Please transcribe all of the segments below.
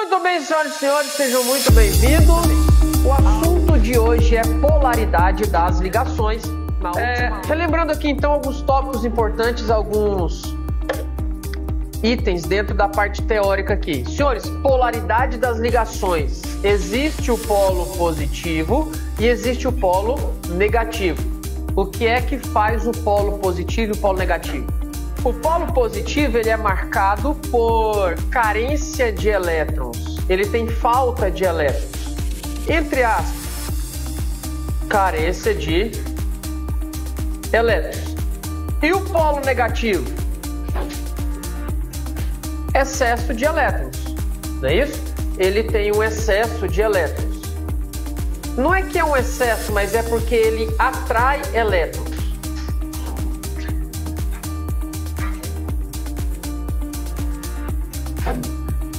Muito bem, senhoras e senhores, sejam muito bem-vindos. O assunto de hoje é polaridade das ligações. Relembrando aqui então alguns tópicos importantes, alguns itens dentro da parte teórica aqui. Senhores, polaridade das ligações. Existe o polo positivo e existe o polo negativo. O que é que faz o polo positivo e o polo negativo? O polo positivo ele é marcado por carência de elétrons. Ele tem falta de elétrons. Entre aspas, carência de elétrons. E o polo negativo? Excesso de elétrons. Não é isso? Ele tem um excesso de elétrons. Não é que é um excesso, mas é porque ele atrai elétrons.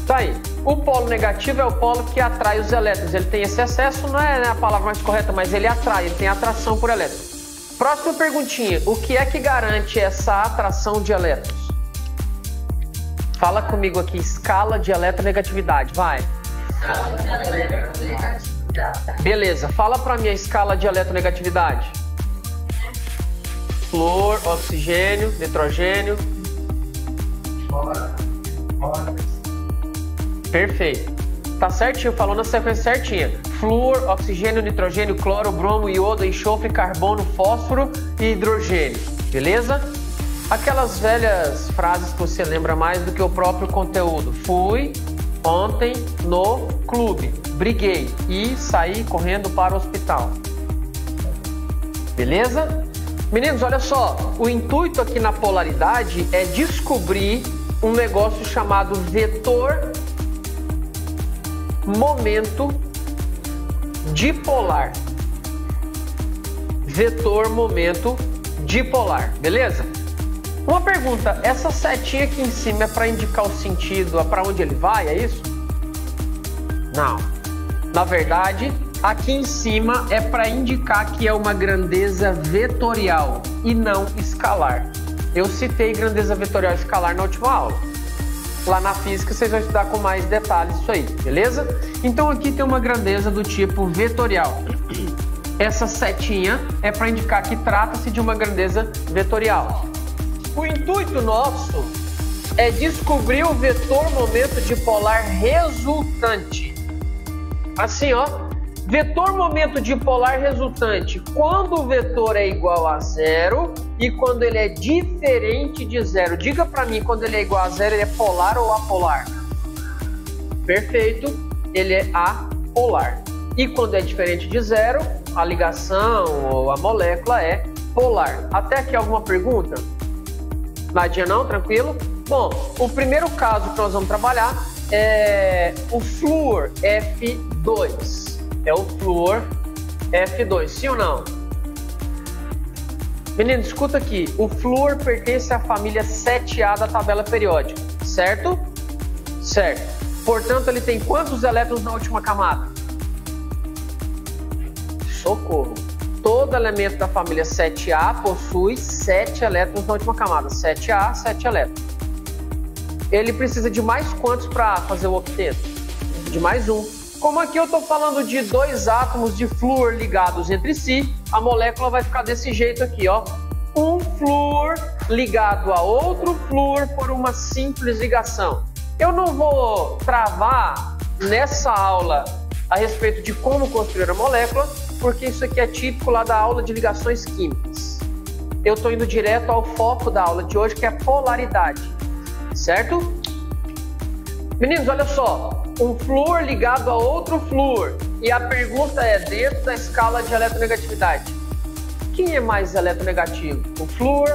Tá aí. O polo negativo é o polo que atrai os elétrons. Ele tem esse excesso, não é a palavra mais correta, mas ele atrai, ele tem atração por elétrons. Próxima perguntinha. O que é que garante essa atração de elétrons? Fala comigo aqui, escala de eletronegatividade, vai. Beleza, fala pra mim a escala de eletronegatividade. Flúor, oxigênio, nitrogênio. Perfeito. Tá certinho, falou na sequência certinha. Flúor, oxigênio, nitrogênio, cloro, bromo, iodo, enxofre, carbono, fósforo e hidrogênio. Beleza? Aquelas velhas frases que você lembra mais do que o próprio conteúdo. Fui ontem no clube, briguei e saí correndo para o hospital. Beleza? Meninos, olha só. O intuito aqui na polaridade é descobrir um negócio chamado vetor momento dipolar. Vetor momento dipolar, beleza? Uma pergunta, essa setinha aqui em cima é para indicar o sentido, é para onde ele vai, é isso? Não. Na verdade, aqui em cima é para indicar que é uma grandeza vetorial e não escalar. Eu citei grandeza vetorial e escalar na última aula. Lá na física vocês vão estudar com mais detalhes isso aí, beleza? Então aqui tem uma grandeza do tipo vetorial. Essa setinha é para indicar que trata-se de uma grandeza vetorial. O intuito nosso é descobrir o vetor momento dipolar resultante. Assim, ó, vetor momento dipolar resultante, quando o vetor é igual a zero e quando ele é diferente de zero. Diga para mim, quando ele é igual a zero, ele é polar ou apolar? Perfeito, ele é apolar. E quando é diferente de zero, a ligação ou a molécula é polar. Até aqui alguma pergunta? Nadinha não? Tranquilo? Bom, o primeiro caso que nós vamos trabalhar é o flúor F2. É o flúor F2, sim ou não? Menino, escuta aqui. O flúor pertence à família 7A da tabela periódica, certo? Certo. Portanto, ele tem quantos elétrons na última camada? Socorro. Todo elemento da família 7A possui 7 elétrons na última camada. 7A, 7 elétrons. Ele precisa de mais quantos para fazer o octeto? De mais um. Como aqui eu estou falando de dois átomos de flúor ligados entre si, a molécula vai ficar desse jeito aqui, ó. Um flúor ligado a outro flúor por uma simples ligação. Eu não vou travar nessa aula a respeito de como construir a molécula, porque isso aqui é típico lá da aula de ligações químicas. Eu estou indo direto ao foco da aula de hoje, que é polaridade, certo? Meninos, olha só. Um flúor ligado a outro flúor. E a pergunta é, dentro da escala de eletronegatividade, quem é mais eletronegativo? O flúor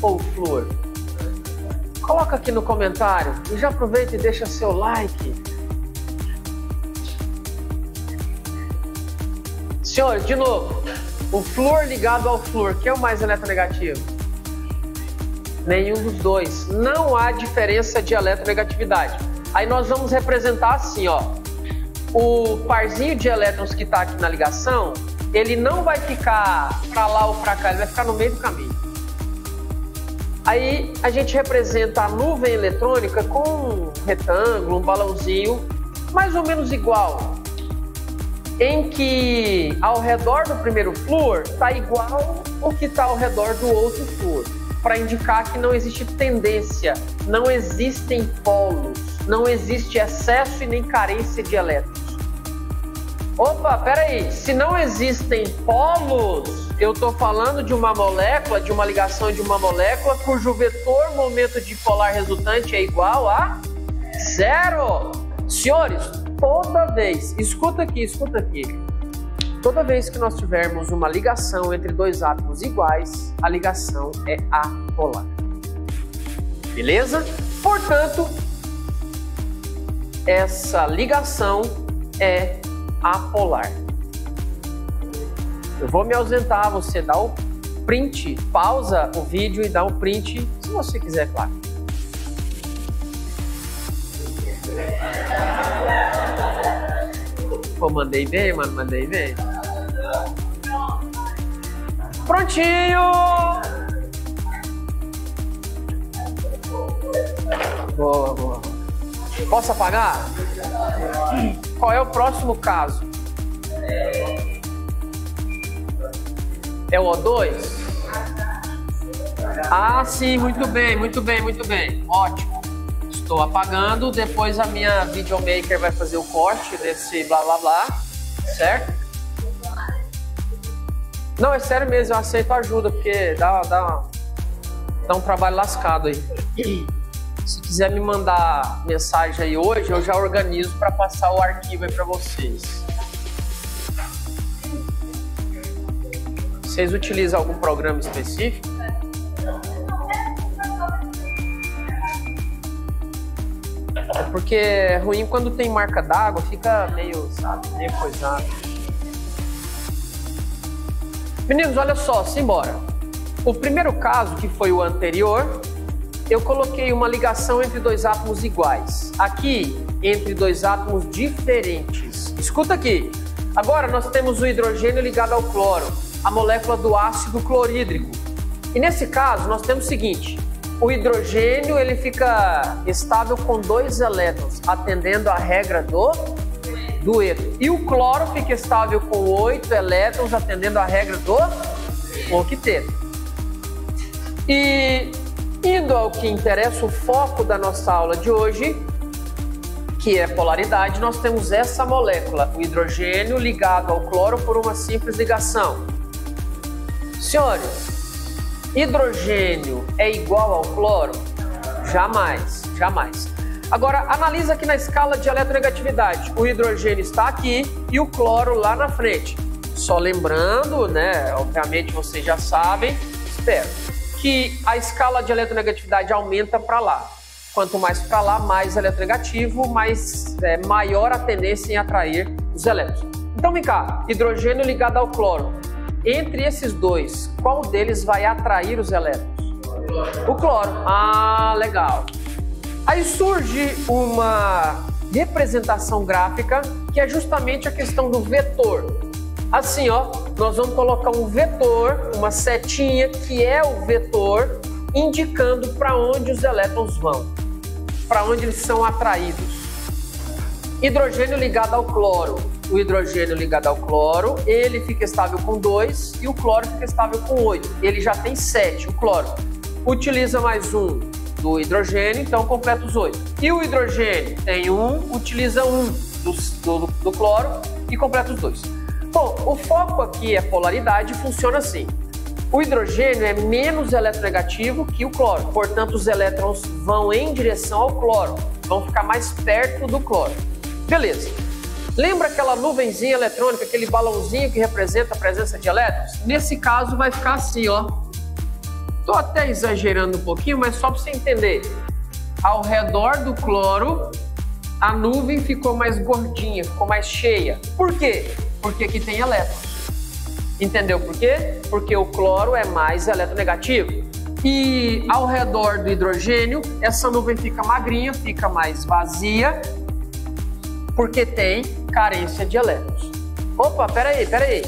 ou o flúor? Coloca aqui no comentário e já aproveita e deixa seu like. Senhores, de novo, o flúor ligado ao flúor, quem é o mais eletronegativo? Nenhum dos dois. Não há diferença de eletronegatividade. Aí nós vamos representar assim, ó. O parzinho de elétrons que está aqui na ligação, ele não vai ficar para lá ou para cá, ele vai ficar no meio do caminho. Aí a gente representa a nuvem eletrônica com um retângulo, um balãozinho mais ou menos igual, em que ao redor do primeiro flúor está igual o que está ao redor do outro flúor, para indicar que não existe tendência, não existem polos, não existe excesso e nem carência de elétrons. Opa, peraí, se não existem polos, eu estou falando de uma molécula, de uma ligação de uma molécula cujo vetor momento dipolar resultante é igual a 0. Senhores, toda vez, escuta aqui, toda vez que nós tivermos uma ligação entre dois átomos iguais, a ligação é apolar. Beleza? Portanto, essa ligação é apolar. Eu vou me ausentar, você dá o print, pausa o vídeo e dá um print, se você quiser, claro. Pô, mandei bem, mano, mandei bem. Prontinho! Boa, boa. Posso apagar? Qual é o próximo caso? É o O2? Ah, sim, muito bem, muito bem, muito bem. Ótimo. Estou apagando, depois a minha videomaker vai fazer o corte desse blá blá blá, certo? Não, é sério mesmo, eu aceito ajuda, porque dá um trabalho lascado aí. Se quiser me mandar mensagem aí hoje, eu já organizo para passar o arquivo aí para vocês. Vocês utilizam algum programa específico? É porque é ruim quando tem marca d'água, fica meio, sabe, meio coisado. Meninos, olha só, simbora. O primeiro caso, que foi o anterior, eu coloquei uma ligação entre dois átomos iguais. Aqui, entre dois átomos diferentes. Escuta aqui. Agora nós temos o hidrogênio ligado ao cloro, a molécula do ácido clorídrico. E nesse caso, nós temos o seguinte. O hidrogênio ele fica estável com 2 elétrons, atendendo à regra do dueto. E o cloro fica estável com 8 elétrons, atendendo à regra do octeto. E indo ao que interessa, o foco da nossa aula de hoje, que é polaridade, nós temos essa molécula, o hidrogênio ligado ao cloro por uma simples ligação. Senhores, hidrogênio é igual ao cloro? Jamais, jamais. Agora, analisa aqui na escala de eletronegatividade. O hidrogênio está aqui e o cloro lá na frente. Só lembrando, né, obviamente vocês já sabem, espero, que a escala de eletronegatividade aumenta para lá. Quanto mais para lá, mais eletronegativo, maior a tendência em atrair os elétrons. Então vem cá, hidrogênio ligado ao cloro. Entre esses dois, qual deles vai atrair os elétrons? O cloro. Ah, legal. Aí surge uma representação gráfica que é justamente a questão do vetor. Assim, ó, nós vamos colocar um vetor, uma setinha que é o vetor, indicando para onde os elétrons vão, para onde eles são atraídos. Hidrogênio ligado ao cloro. O hidrogênio ligado ao cloro, ele fica estável com 2 e o cloro fica estável com 8. Ele já tem 7, o cloro. Utiliza mais um do hidrogênio, então completa os 8. E o hidrogênio tem 1, utiliza 1 do cloro e completa os 2. Bom, o foco aqui é polaridade e funciona assim. O hidrogênio é menos eletronegativo que o cloro, portanto os elétrons vão em direção ao cloro, vão ficar mais perto do cloro. Beleza. Lembra aquela nuvenzinha eletrônica, aquele balãozinho que representa a presença de elétrons? Nesse caso vai ficar assim, ó. Tô até exagerando um pouquinho, mas só para você entender. Ao redor do cloro, a nuvem ficou mais gordinha, ficou mais cheia. Por quê? Porque aqui tem elétrons. Entendeu por quê? Porque o cloro é mais eletronegativo. E ao redor do hidrogênio, essa nuvem fica magrinha, fica mais vazia, porque tem carência de elétrons. Opa, peraí.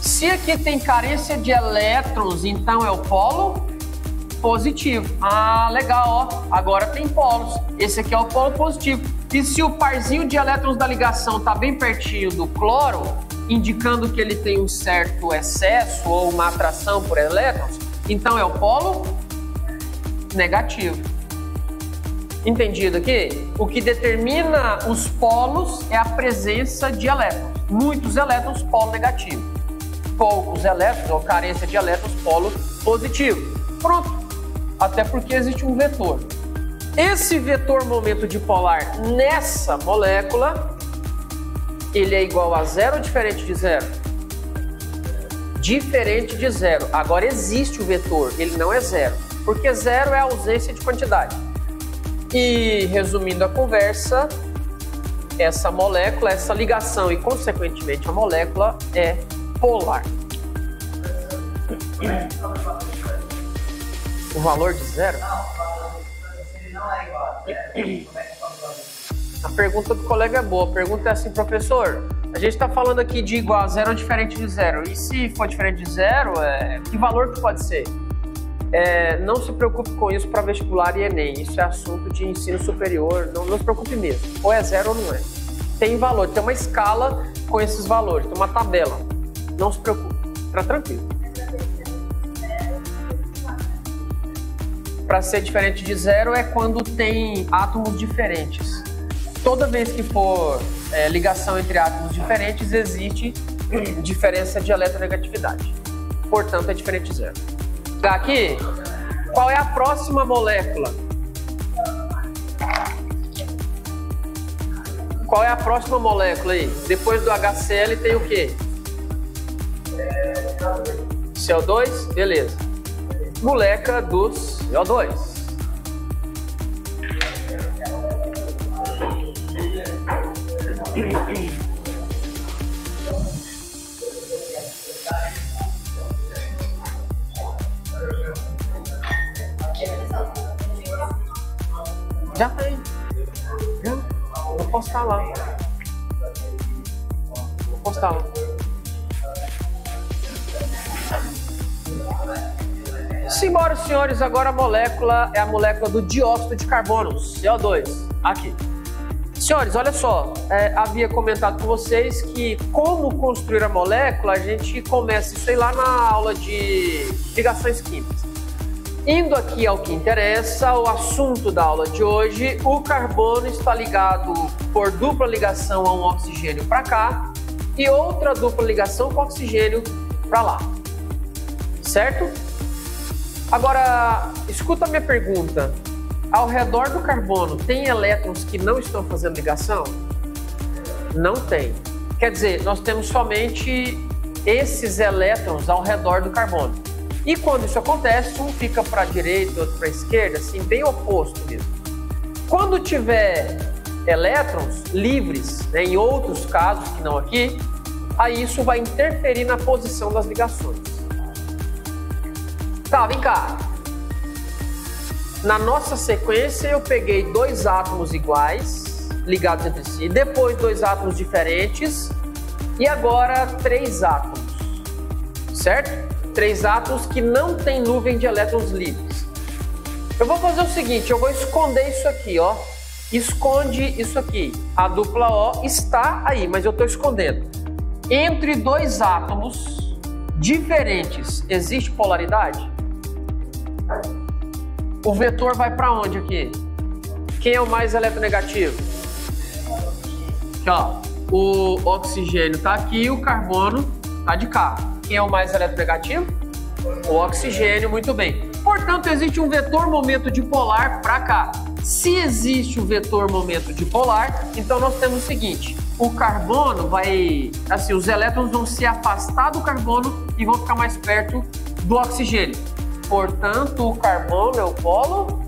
Se aqui tem carência de elétrons, então é o polo positivo. Ah, legal, ó. Agora tem polos. Esse aqui é o polo positivo. E se o parzinho de elétrons da ligação está bem pertinho do cloro, indicando que ele tem um certo excesso ou uma atração por elétrons, então é o polo negativo. Entendido aqui? O que determina os polos é a presença de elétrons. Muitos elétrons, polo negativo. Poucos elétrons, ou carência de elétrons, polo positivo. Pronto. Até porque existe um vetor. Esse vetor momento dipolar nessa molécula, ele é igual a zero ou diferente de zero? Diferente de zero. Agora existe o vetor, ele não é zero. Porque zero é a ausência de quantidade. E, resumindo a conversa, essa molécula, essa ligação e, consequentemente, a molécula é polar. O valor de zero? A pergunta do colega é boa. A pergunta é assim, professor, a gente está falando aqui de igual a zero ou diferente de zero. E se for diferente de zero, que valor que pode ser? Não se preocupe com isso para vestibular e Enem. Isso é assunto de ensino superior. Não se preocupe mesmo. Ou é zero ou não é. Tem valor, tem uma escala com esses valores, tem uma tabela. Não se preocupe, está tranquilo. Para ser diferente de zero é quando tem átomos diferentes. Toda vez que for ligação entre átomos diferentes, existe diferença de eletronegatividade. Portanto, é diferente de zero. Aqui, qual é a próxima molécula? Qual é a próxima molécula aí? Depois do HCl tem o quê? CO2? Beleza. Molécula dos CO2. Já tem. Já. Vou postar lá. Vou postar lá. Simbora, senhores, agora a molécula é a molécula do dióxido de carbono, CO2. Aqui. Senhores, olha só, havia comentado com vocês que como construir a molécula, a gente começa isso aí lá na aula de ligações químicas. Indo aqui ao que interessa, o assunto da aula de hoje, o carbono está ligado por dupla ligação a um oxigênio para cá e outra dupla ligação com oxigênio para lá. Certo? Agora, escuta a minha pergunta. Ao redor do carbono, tem elétrons que não estão fazendo ligação? Não tem. Quer dizer, nós temos somente esses elétrons ao redor do carbono. E quando isso acontece, um fica para a direita, outro para a esquerda, assim, bem oposto mesmo. Quando tiver elétrons livres, né, em outros casos que não aqui, aí isso vai interferir na posição das ligações. Tá, vem cá. Na nossa sequência, eu peguei dois átomos iguais, ligados entre si, depois dois átomos diferentes e agora três átomos, certo? Três átomos que não tem nuvem de elétrons livres. Eu vou fazer o seguinte, eu vou esconder isso aqui, ó. Esconde isso aqui. A dupla O está aí, mas eu estou escondendo. Entre dois átomos diferentes, existe polaridade? O vetor vai para onde aqui? Quem é o mais eletronegativo? Aqui, ó. O oxigênio está aqui, o carbono está de cá. Quem é o mais eletronegativo? O oxigênio, muito bem. Portanto, existe um vetor momento dipolar para cá. Se existe o vetor momento dipolar, então nós temos o seguinte: o carbono vai, assim, os elétrons vão se afastar do carbono e vão ficar mais perto do oxigênio. Portanto, o carbono é o polo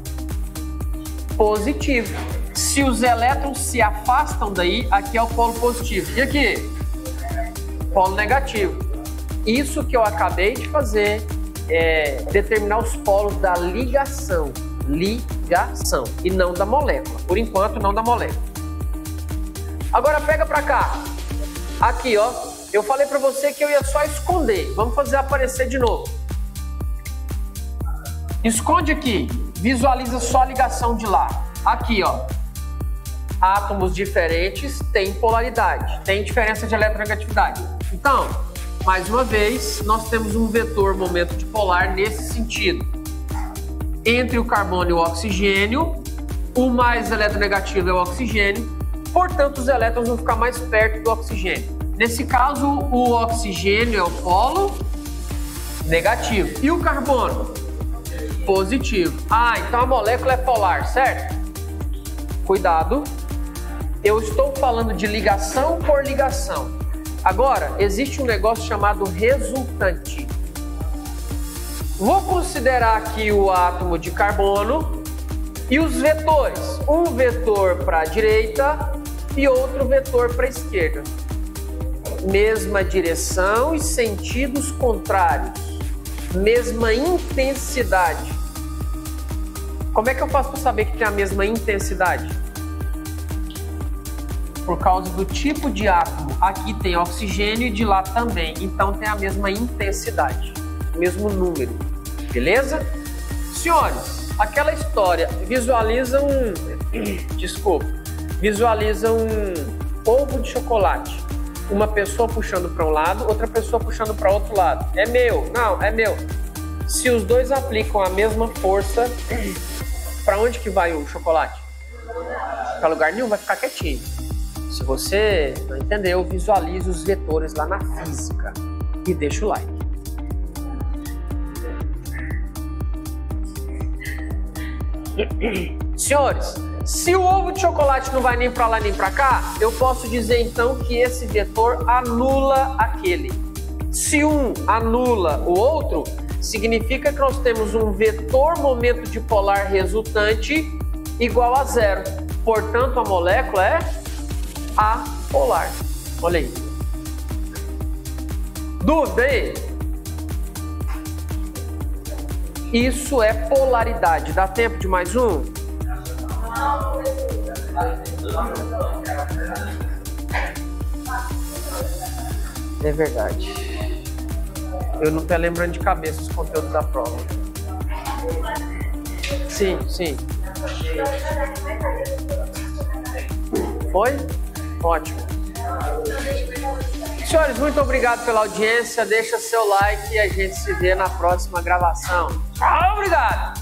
positivo. Se os elétrons se afastam daí, aqui é o polo positivo. E aqui? Polo negativo. Isso que eu acabei de fazer é determinar os polos da ligação. Ligação. E não da molécula. Por enquanto, não da molécula. Agora pega pra cá. Aqui, ó. Eu falei pra você que eu ia só esconder. Vamos fazer aparecer de novo. Esconde aqui. Visualiza só a ligação de lá. Aqui, ó. Átomos diferentes têm polaridade, têm diferença de eletronegatividade. Então, mais uma vez, nós temos um vetor momento dipolar nesse sentido. Entre o carbono e o oxigênio, o mais eletronegativo é o oxigênio, portanto, os elétrons vão ficar mais perto do oxigênio. Nesse caso, o oxigênio é o polo negativo. E o carbono? Positivo. Ah, então a molécula é polar, certo? Cuidado. Eu estou falando de ligação por ligação. Agora, existe um negócio chamado resultante. Vou considerar aqui o átomo de carbono e os vetores. Um vetor para a direita e outro vetor para a esquerda. Mesma direção e sentidos contrários. Mesma intensidade. Como é que eu faço para saber que tem a mesma intensidade? Por causa do tipo de átomo. Aqui tem oxigênio e de lá também. Então tem a mesma intensidade. Mesmo número. Beleza? Senhores, aquela história. Visualiza um ovo de chocolate. Uma pessoa puxando para um lado, outra pessoa puxando para outro lado. É meu. Não, é meu. Se os dois aplicam a mesma força, para onde que vai o chocolate? Para lugar nenhum, vai ficar quietinho. Se você não entendeu, visualize os vetores lá na física e deixa o like. Senhores, se o ovo de chocolate não vai nem para lá nem para cá, eu posso dizer então que esse vetor anula aquele. Se um anula o outro, significa que nós temos um vetor momento dipolar resultante igual a zero. Portanto, a molécula é apolar. Olha aí. Dúvida aí? Isso é polaridade. Dá tempo de mais um? É verdade. Eu não tô lembrando de cabeça os conteúdos da prova. Sim, sim. Foi? Ótimo. Senhores, muito obrigado pela audiência. Deixa seu like e a gente se vê na próxima gravação. Tchau, obrigado!